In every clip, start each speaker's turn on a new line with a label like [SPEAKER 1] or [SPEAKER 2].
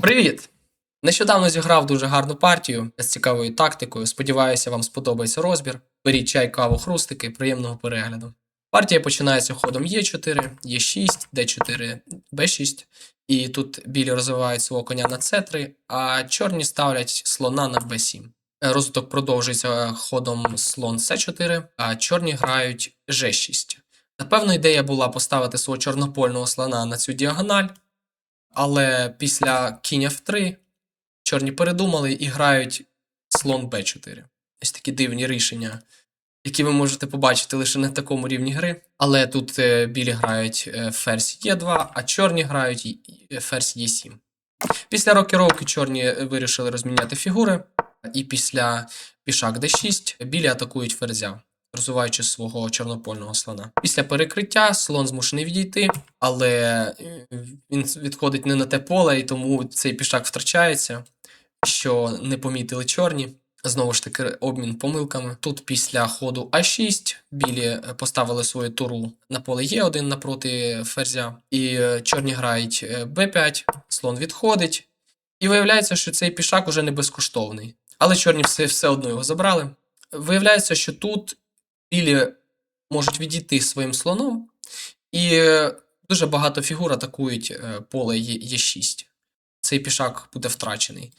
[SPEAKER 1] Привіт! Нещодавно зіграв дуже гарну партію з цікавою тактикою. Сподіваюся, вам сподобається розбір. Беріть чай, каву, хрустики, приємного перегляду. Партія починається ходом Е4, Е6, Д4, Б6. І тут білі розвивають свого коня на С3, а чорні ставлять слона на Б7. Розвиток продовжується ходом слон С4, а чорні грають Ж6. Напевно, ідея була поставити свого чорнопольного слона на цю діагональ, але після кінь F3 чорні передумали і грають слон b4. Ось такі дивні рішення, які ви можете побачити лише на такому рівні гри. Але тут білі грають ферзь Е2, а чорні грають ферзь Е7. Після рокіровки чорні вирішили розміняти фігури, і після пішак d6 білі атакують ферзя, розвиваючи свого чорнопольного слона. Після перекриття слон змушений відійти, але він відходить не на те поле, і тому цей пішак втрачається, що не помітили чорні. Знову ж таки, обмін помилками. Тут після ходу А6 білі поставили свою туру на поле Е1 напроти ферзя, і чорні грають Б5, слон відходить. І виявляється, що цей пішак уже не безкоштовний. Але чорні все одно його забрали. Виявляється, що тут білі можуть відійти своїм слоном, і дуже багато фігур атакують поле Е6. Цей пішак буде втрачений.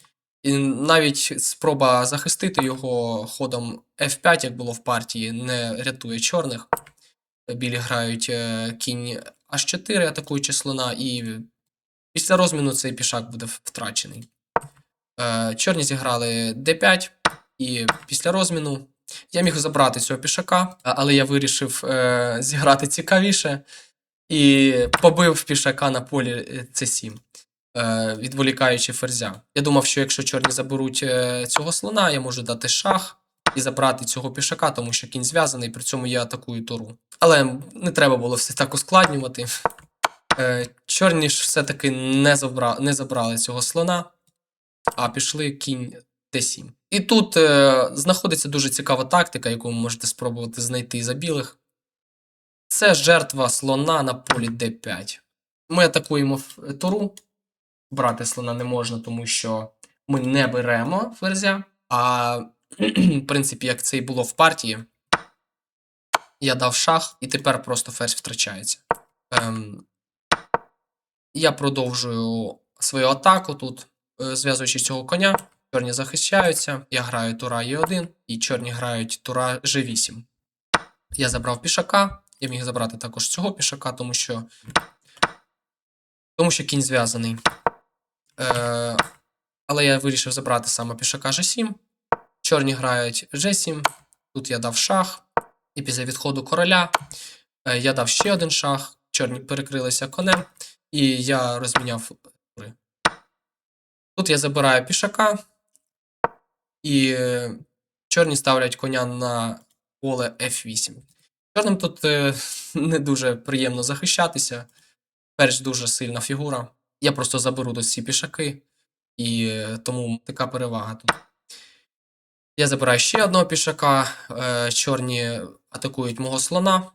[SPEAKER 1] І навіть спроба захистити його ходом F5, як було в партії, не рятує чорних. Білі грають кінь H4, атакуючи слона, і після розміну цей пішак буде втрачений. Чорні зіграли D5, і після розміну я міг забрати цього пішака, але я вирішив зіграти цікавіше і побив пішака на полі C7. Відволікаючи ферзя. Я думав, що якщо чорні заберуть цього слона, я можу дати шах і забрати цього пішака, тому що кінь зв'язаний, при цьому я атакую туру. Але не треба було все так ускладнювати. Чорні ж все-таки не забрали цього слона, а пішли кінь d7. І тут знаходиться дуже цікава тактика, яку ви можете спробувати знайти за білих. Це жертва слона на полі d5. Ми атакуємо туру. Брати слона не можна, тому що ми не беремо ферзя. А в принципі, як це і було в партії, я дав шах, і тепер просто ферзь втрачається. Я продовжую свою атаку тут, зв'язуючи цього коня. Чорні захищаються, я граю тура Е1, і чорні грають тура G8. Я забрав пішака, я міг забрати також цього пішака, тому що кінь зв'язаний. Але я вирішив забрати саме пішака G7. Чорні грають G7. Тут я дав шах. І після відходу короля я дав ще один шах. Чорні перекрилися конем. І я розміняв тури. Тут я забираю пішака. І чорні ставлять коня на поле F8. Чорним тут не дуже приємно захищатися. Ферзь дуже сильна фігура. Я просто заберу до ці пішаки. І тому така перевага тут. Я забираю ще одного пішака. Чорні атакують мого слона.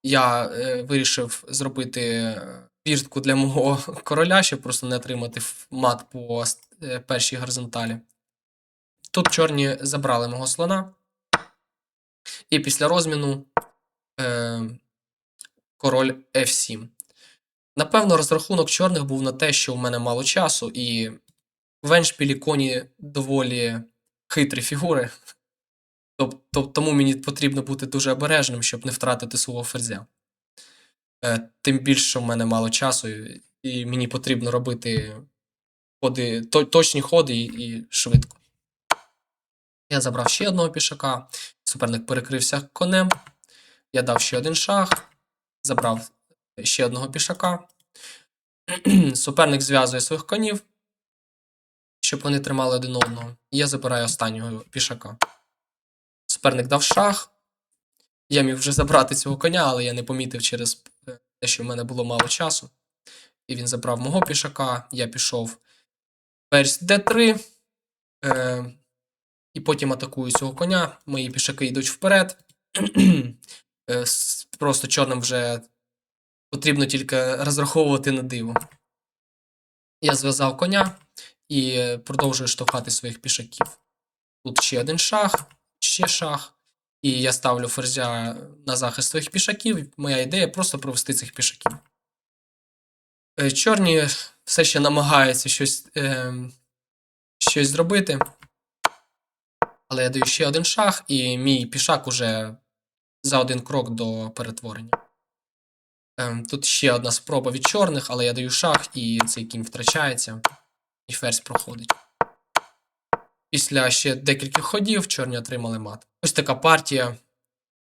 [SPEAKER 1] Я вирішив зробити піртку для мого короля, щоб просто не отримати мат по першій горизонталі. Тут чорні забрали мого слона. І після розміну король F7. Напевно, розрахунок чорних був на те, що в мене мало часу, і в еншпілі коні доволі хитрі фігури. Тому мені потрібно бути дуже обережним, щоб не втратити свого ферзя. Тим більше, що в мене мало часу, і мені потрібно робити точні ходи і швидко. Я забрав ще одного пішака, суперник перекрився конем, я дав ще один шах, забрав ще одного пішака. Суперник зв'язує своїх конів, щоб вони тримали один одного. І я забираю останнього пішака. Суперник дав шах. Я міг вже забрати цього коня, але я не помітив через те, що в мене було мало часу. І він забрав мого пішака, я пішов ферзь d3. І потім атакую цього коня. Мої пішаки йдуть вперед. Просто чорним вже потрібно тільки розраховувати на диво. Я зв'язав коня. і продовжую штовхати своїх пішаків. Тут ще один шах, ще шах. І я ставлю ферзя на захист своїх пішаків. Моя ідея просто провести цих пішаків. Чорні все ще намагаються щось зробити. Але я даю ще один шах, і мій пішак уже за один крок до перетворення. Тут ще одна спроба від чорних, але я даю шах, і цей кінь втрачається, і ферзь проходить. Після ще декількох ходів чорні отримали мат. Ось така партія.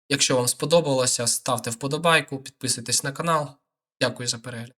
[SPEAKER 1] Якщо вам сподобалося, ставте вподобайку, підписуйтесь на канал. Дякую за перегляд.